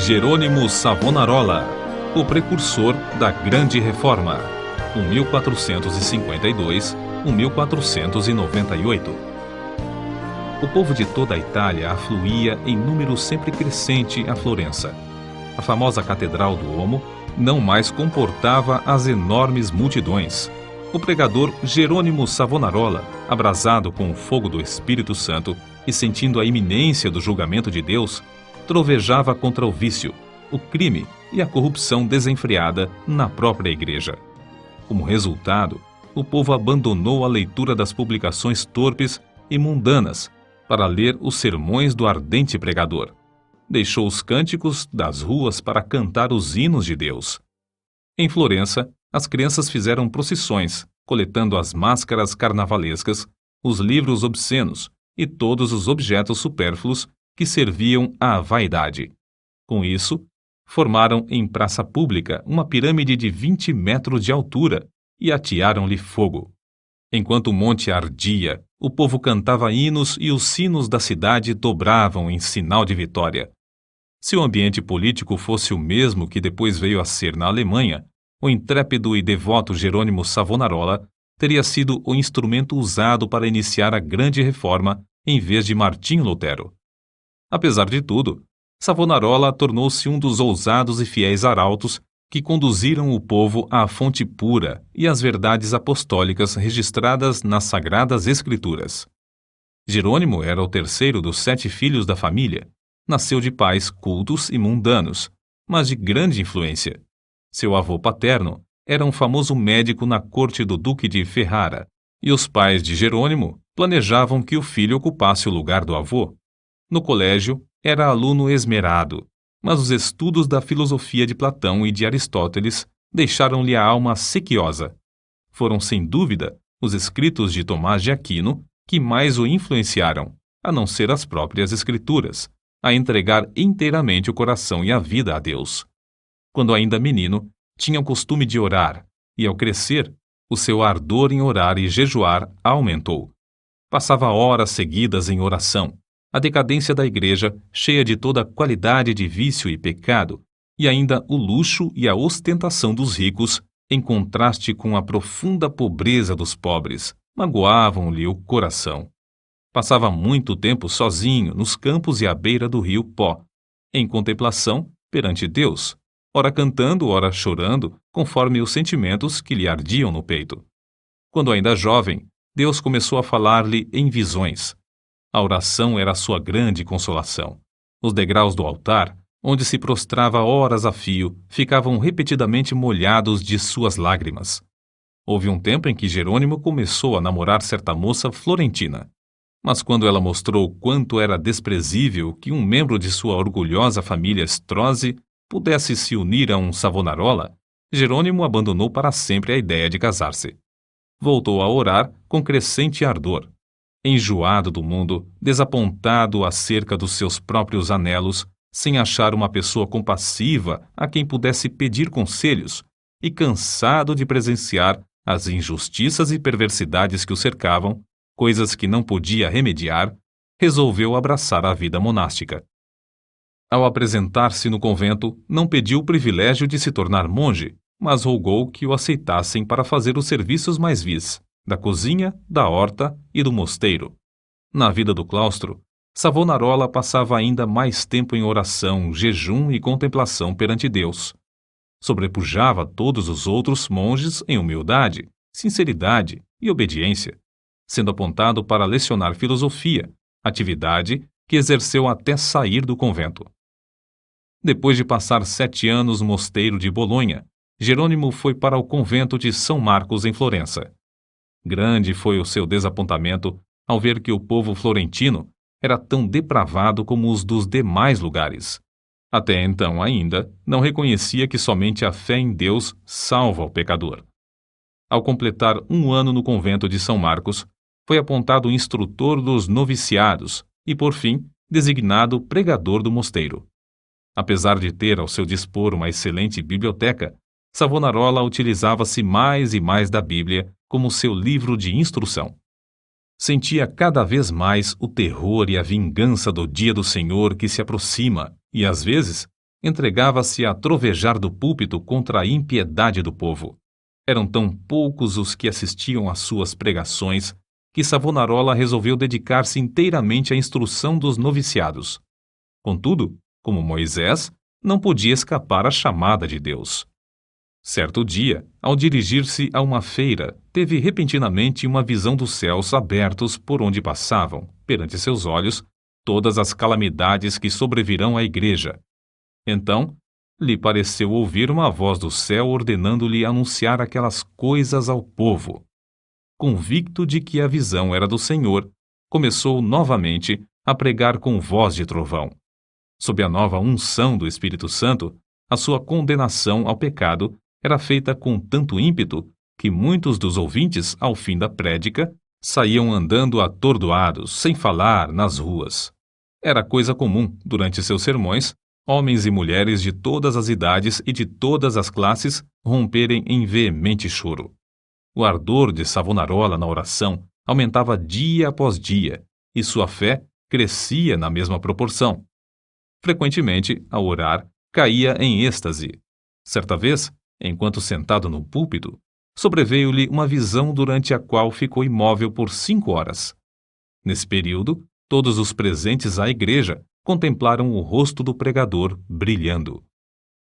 Jerônimo Savonarola, o precursor da Grande Reforma, 1452-1498. O povo de toda a Itália afluía em número sempre crescente a Florença. A famosa Catedral do Duomo não mais comportava as enormes multidões. O pregador Jerônimo Savonarola, abrasado com o fogo do Espírito Santo e sentindo a iminência do julgamento de Deus, trovejava contra o vício, o crime e a corrupção desenfreada na própria igreja. Como resultado, o povo abandonou a leitura das publicações torpes e mundanas para ler os sermões do ardente pregador. Deixou os cânticos das ruas para cantar os hinos de Deus. Em Florença, as crianças fizeram procissões, coletando as máscaras carnavalescas, os livros obscenos e todos os objetos supérfluos que serviam à vaidade. Com isso, formaram em praça pública uma pirâmide de 20 metros de altura e atearam-lhe fogo. Enquanto o monte ardia, o povo cantava hinos e os sinos da cidade dobravam em sinal de vitória. Se o ambiente político fosse o mesmo que depois veio a ser na Alemanha, o intrépido e devoto Jerônimo Savonarola teria sido o instrumento usado para iniciar a Grande Reforma em vez de Martinho Lutero. Apesar de tudo, Savonarola tornou-se um dos ousados e fiéis arautos que conduziram o povo à fonte pura e às verdades apostólicas registradas nas Sagradas Escrituras. Jerônimo era o terceiro dos 7 filhos da família. Nasceu de pais cultos e mundanos, mas de grande influência. Seu avô paterno era um famoso médico na corte do Duque de Ferrara, e os pais de Jerônimo planejavam que o filho ocupasse o lugar do avô. No colégio, era aluno esmerado, mas os estudos da filosofia de Platão e de Aristóteles deixaram-lhe a alma sequiosa. Foram, sem dúvida, os escritos de Tomás de Aquino que mais o influenciaram, a não ser as próprias Escrituras, a entregar inteiramente o coração e a vida a Deus. Quando ainda menino, tinha o costume de orar, e ao crescer, o seu ardor em orar e jejuar aumentou. Passava horas seguidas em oração. A decadência da igreja, cheia de toda qualidade de vício e pecado, e ainda o luxo e a ostentação dos ricos, em contraste com a profunda pobreza dos pobres, magoavam-lhe o coração. Passava muito tempo sozinho nos campos e à beira do rio Pó, em contemplação perante Deus, ora cantando, ora chorando, conforme os sentimentos que lhe ardiam no peito. Quando ainda jovem, Deus começou a falar-lhe em visões. A oração era a sua grande consolação. Os degraus do altar, onde se prostrava horas a fio, ficavam repetidamente molhados de suas lágrimas. Houve um tempo em que Jerônimo começou a namorar certa moça florentina. Mas quando ela mostrou quanto era desprezível que um membro de sua orgulhosa família Strozzi pudesse se unir a um Savonarola, Jerônimo abandonou para sempre a ideia de casar-se. Voltou a orar com crescente ardor. Enjoado do mundo, desapontado acerca dos seus próprios anelos, sem achar uma pessoa compassiva a quem pudesse pedir conselhos, e cansado de presenciar as injustiças e perversidades que o cercavam, coisas que não podia remediar, resolveu abraçar a vida monástica. Ao apresentar-se no convento, não pediu o privilégio de se tornar monge, mas rogou que o aceitassem para fazer os serviços mais vis, da cozinha, da horta e do mosteiro. Na vida do claustro, Savonarola passava ainda mais tempo em oração, jejum e contemplação perante Deus. Sobrepujava todos os outros monges em humildade, sinceridade e obediência, sendo apontado para lecionar filosofia, atividade que exerceu até sair do convento. Depois de passar 7 anos no mosteiro de Bolonha, Jerônimo foi para o convento de São Marcos em Florença. Grande foi o seu desapontamento ao ver que o povo florentino era tão depravado como os dos demais lugares. Até então ainda não reconhecia que somente a fé em Deus salva o pecador. Ao completar 1 ano no convento de São Marcos, foi apontado instrutor dos noviciados e, por fim, designado pregador do mosteiro. Apesar de ter ao seu dispor uma excelente biblioteca, Savonarola utilizava-se mais e mais da Bíblia como seu livro de instrução. Sentia cada vez mais o terror e a vingança do dia do Senhor que se aproxima e, às vezes, entregava-se a trovejar do púlpito contra a impiedade do povo. Eram tão poucos os que assistiam às suas pregações que Savonarola resolveu dedicar-se inteiramente à instrução dos noviciados. Contudo, como Moisés, não podia escapar à chamada de Deus. Certo dia, ao dirigir-se a uma feira, teve repentinamente uma visão dos céus abertos por onde passavam, perante seus olhos, todas as calamidades que sobrevirão à igreja. Então, lhe pareceu ouvir uma voz do céu ordenando-lhe anunciar aquelas coisas ao povo. Convicto de que a visão era do Senhor, começou novamente a pregar com voz de trovão. Sob a nova unção do Espírito Santo, a sua condenação ao pecado era feita com tanto ímpeto que muitos dos ouvintes, ao fim da prédica, saíam andando atordoados, sem falar, nas ruas. Era coisa comum, durante seus sermões, homens e mulheres de todas as idades e de todas as classes romperem em veemente choro. O ardor de Savonarola na oração aumentava dia após dia, e sua fé crescia na mesma proporção. Frequentemente, ao orar, caía em êxtase. Certa vez, enquanto sentado no púlpito, sobreveio-lhe uma visão durante a qual ficou imóvel por 5 horas. Nesse período, todos os presentes à igreja contemplaram o rosto do pregador brilhando.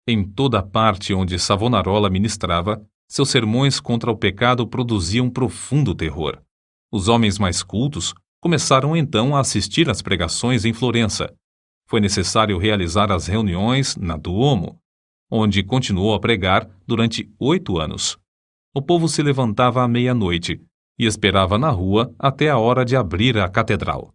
Em toda a parte onde Savonarola ministrava, seus sermões contra o pecado produziam profundo terror. Os homens mais cultos começaram então a assistir às pregações em Florença. Foi necessário realizar as reuniões na Duomo, onde continuou a pregar durante 8 anos. O povo se levantava à meia-noite e esperava na rua até a hora de abrir a catedral.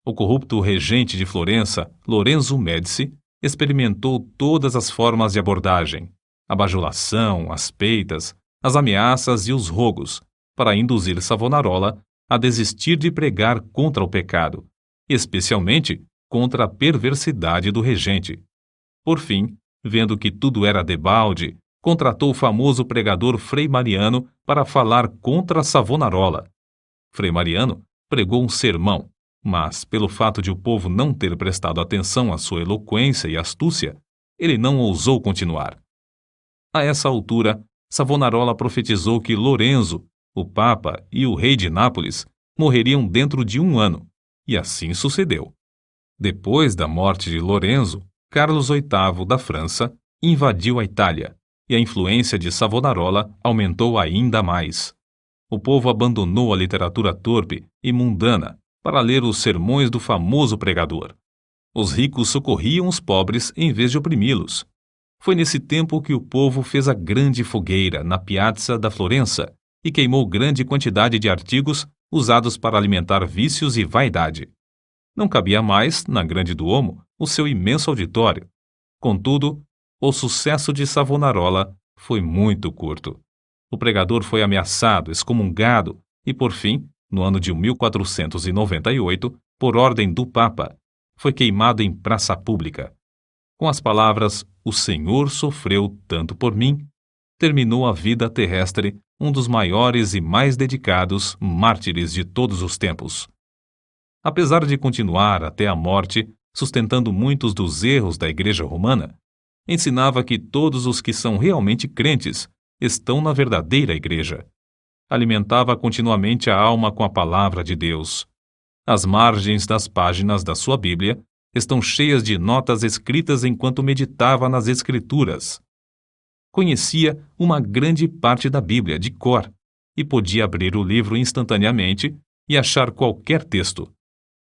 O corrupto regente de Florença, Lorenzo Médici, experimentou todas as formas de abordagem: a bajulação, as peitas, as ameaças e os rogos, para induzir Savonarola a desistir de pregar contra o pecado, especialmente contra a perversidade do regente. Por fim, vendo que tudo era debalde, contratou o famoso pregador Frei Mariano para falar contra Savonarola. Frei Mariano pregou um sermão, mas, pelo fato de o povo não ter prestado atenção à sua eloquência e astúcia, ele não ousou continuar. A essa altura, Savonarola profetizou que Lorenzo, o Papa e o rei de Nápoles morreriam dentro de 1 ano, e assim sucedeu. Depois da morte de Lorenzo, Carlos VIII da França invadiu a Itália, e a influência de Savonarola aumentou ainda mais. O povo abandonou a literatura torpe e mundana para ler os sermões do famoso pregador. Os ricos socorriam os pobres em vez de oprimi-los. Foi nesse tempo que o povo fez a grande fogueira na Piazza da Florença e queimou grande quantidade de artigos usados para alimentar vícios e vaidade. Não cabia mais, na Grande Duomo, o seu imenso auditório. Contudo, o sucesso de Savonarola foi muito curto. O pregador foi ameaçado, excomungado e, por fim, no ano de 1498, por ordem do Papa, foi queimado em praça pública. Com as palavras "O Senhor sofreu tanto por mim", terminou a vida terrestre um dos maiores e mais dedicados mártires de todos os tempos. Apesar de continuar até a morte, sustentando muitos dos erros da Igreja Romana, ensinava que todos os que são realmente crentes estão na verdadeira Igreja. Alimentava continuamente a alma com a palavra de Deus. As margens das páginas da sua Bíblia estão cheias de notas escritas enquanto meditava nas Escrituras. Conhecia uma grande parte da Bíblia de cor e podia abrir o livro instantaneamente e achar qualquer texto.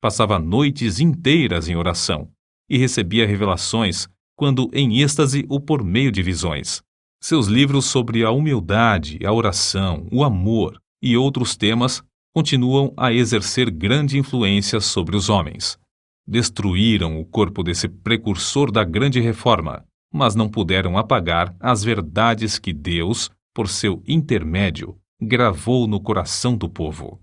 Passava noites inteiras em oração e recebia revelações, quando em êxtase ou por meio de visões. Seus livros sobre a humildade, a oração, o amor e outros temas continuam a exercer grande influência sobre os homens. Destruíram o corpo desse precursor da grande reforma, mas não puderam apagar as verdades que Deus, por seu intermédio, gravou no coração do povo.